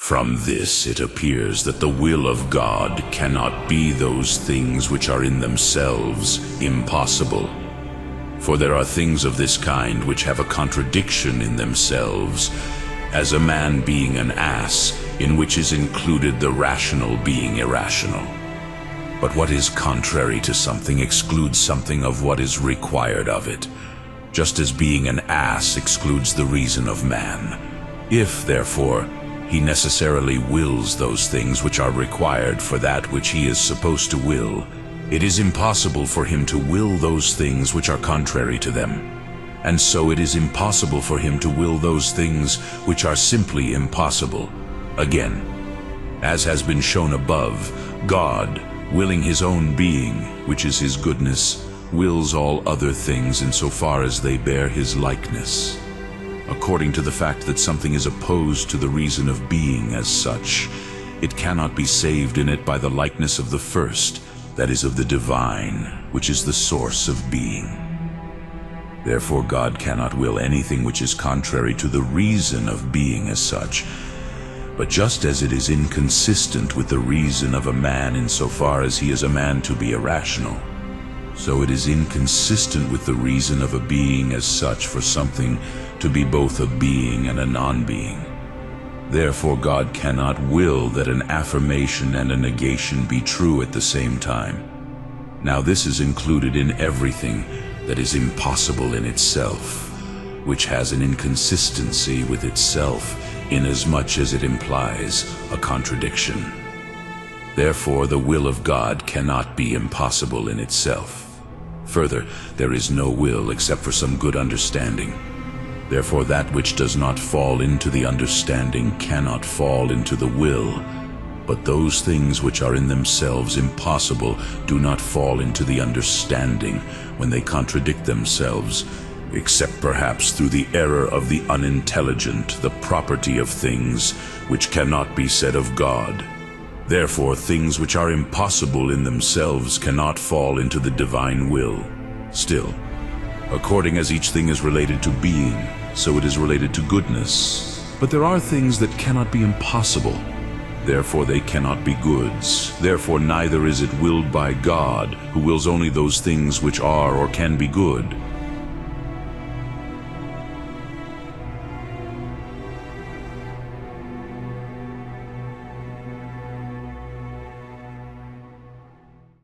From this it appears that the will of God cannot be those things which are in themselves impossible. For there are things of this kind which have a contradiction in themselves, as a man being an ass, in which is included the rational being irrational. But what is contrary to something excludes something of what is required of it, just as being an ass excludes the reason of man. If, therefore, he necessarily wills those things which are required for that which he is supposed to will, it is impossible for him to will those things which are contrary to them. And so it is impossible for him to will those things which are simply impossible. Again, as has been shown above, God, willing his own being, which is his goodness, wills all other things insofar as they bear his likeness. According to the fact that something is opposed to the reason of being as such, it cannot be saved in it by the likeness of the first, that is of the divine, which is the source of being. Therefore God cannot will anything which is contrary to the reason of being as such. But just as it is inconsistent with the reason of a man insofar as he is a man to be irrational, so it is inconsistent with the reason of a being as such for something to be both a being and a non-being. Therefore God cannot will that an affirmation and a negation be true at the same time. Now this is included in everything that is impossible in itself, which has an inconsistency with itself inasmuch as it implies a contradiction. Therefore the will of God cannot be impossible in itself. Further, there is no will except for some good understanding. Therefore that which does not fall into the understanding cannot fall into the will, but those things which are in themselves impossible do not fall into the understanding when they contradict themselves, except perhaps through the error of the unintelligent, the property of things which cannot be said of God. Therefore things which are impossible in themselves cannot fall into the divine will. Still, according as each thing is related to being, so it is related to goodness. But there are things that cannot be impossible. Therefore they cannot be goods. Therefore neither is it willed by God, who wills only those things which are or can be good.